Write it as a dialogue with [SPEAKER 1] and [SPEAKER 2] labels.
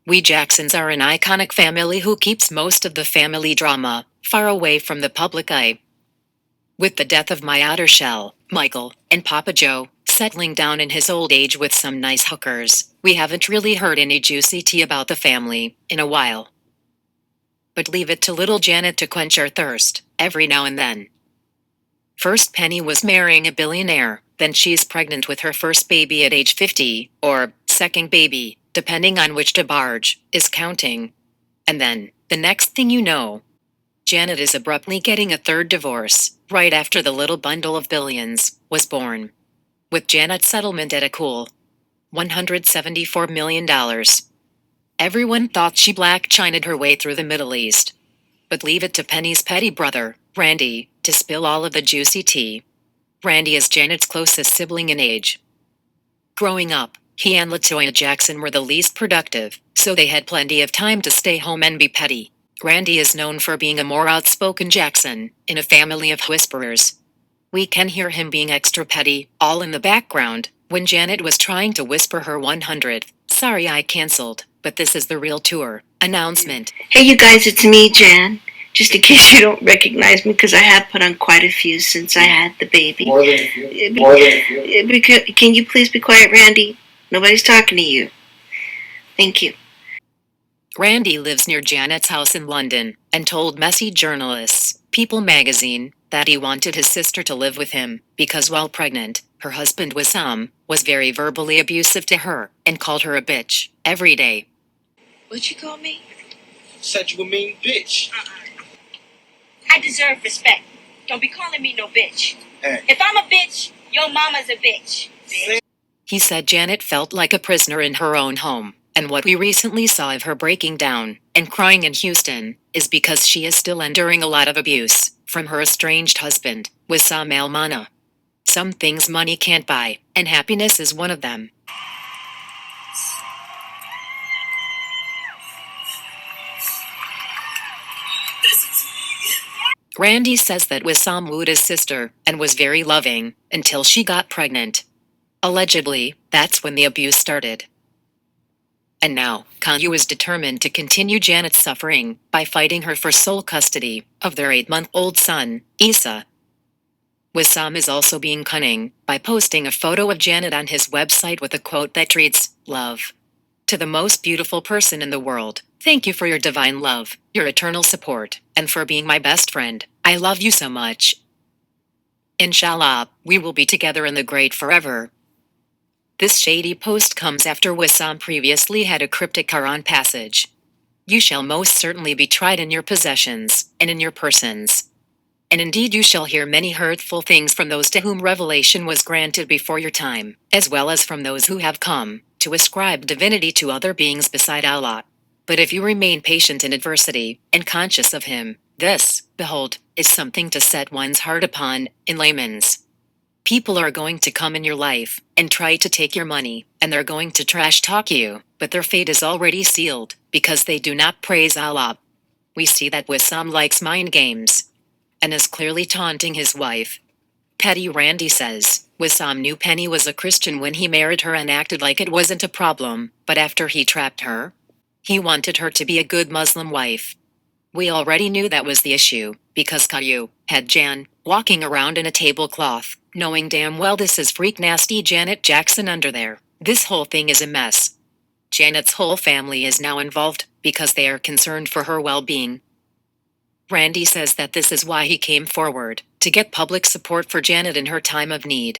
[SPEAKER 1] We Jacksons are an iconic family who keeps most of the family drama far away from the public eye. With the death of my outer shell, Michael, and Papa Joe, settling down in his old age with some nice hookers, we haven't really heard any juicy tea about the family in a while. But leave it to little Janet to quench our thirst every now and then. First Penny was marrying a billionaire, then she's pregnant with her first baby at age 50, or second baby, depending on which DeBarge is counting. And then, the next thing you know, Janet is abruptly getting a third divorce, right after the little bundle of billions was born. With Janet's settlement at a cool $174 million. Everyone thought she Black China'd her way through the Middle East. But leave it to Penny's petty brother, Randy, to spill all of the juicy tea. Randy is Janet's closest sibling in age. Growing up, he and LaToya Jackson were the least productive, so they had plenty of time to stay home and be petty. Randy is known for being a more outspoken Jackson, in a family of whisperers. We can hear him being extra petty, all in the background, when Janet was trying to whisper her 100th, "Sorry I cancelled, but this is the real tour," announcement.
[SPEAKER 2] Hey you guys, it's me, Jan. Just in case you don't recognize me, because I have put on quite a few since I had the baby.
[SPEAKER 3] More than a few.
[SPEAKER 2] Can you please be quiet, Randy? Nobody's talking to you. Thank you.
[SPEAKER 1] Randy lives near Janet's house in London and told messy journalists, People magazine, that he wanted his sister to live with him because while pregnant, her husband Wissam was very verbally abusive to her and called her a bitch every day.
[SPEAKER 2] What'd you call me?
[SPEAKER 3] Said you a mean bitch.
[SPEAKER 4] I deserve respect. Don't be calling me no bitch.
[SPEAKER 3] Hey.
[SPEAKER 4] If I'm a bitch, your mama's a bitch.
[SPEAKER 1] He said Janet felt like a prisoner in her own home, and what we recently saw of her breaking down and crying in Houston is because she is still enduring a lot of abuse from her estranged husband, Wissam Al-Mana. Some things money can't buy, and happiness is one of them. Randy says that Wissam wooed his sister and was very loving until she got pregnant. Allegedly, that's when the abuse started. And now, Kanye is determined to continue Janet's suffering by fighting her for sole custody of their 8-month-old son, Issa. Wissam is also being cunning by posting a photo of Janet on his website with a quote that reads, "Love. To the most beautiful person in the world, thank you for your divine love, your eternal support, and for being my best friend. I love you so much. Inshallah, we will be together in the great forever." This shady post comes after Wissam previously had a cryptic Quran passage. "You shall most certainly be tried in your possessions and in your persons. And indeed you shall hear many hurtful things from those to whom revelation was granted before your time, as well as from those who have come to ascribe divinity to other beings beside Allah. But if you remain patient in adversity and conscious of Him, this, behold, is something to set one's heart upon, in layman's. People are going to come in your life and try to take your money, and they're going to trash talk you, but their fate is already sealed, because they do not praise Allah." We see that Wissam likes mind games and is clearly taunting his wife. Petty Randy says, Wissam knew Penny was a Christian when he married her and acted like it wasn't a problem, but after he trapped her, he wanted her to be a good Muslim wife. We already knew that was the issue, because Caillou had Jan walking around in a tablecloth, knowing damn well this is freak nasty Janet Jackson under there. This whole thing is a mess. Janet's whole family is now involved because they are concerned for her well-being. Randy says that this is why he came forward, to get public support for Janet in her time of need.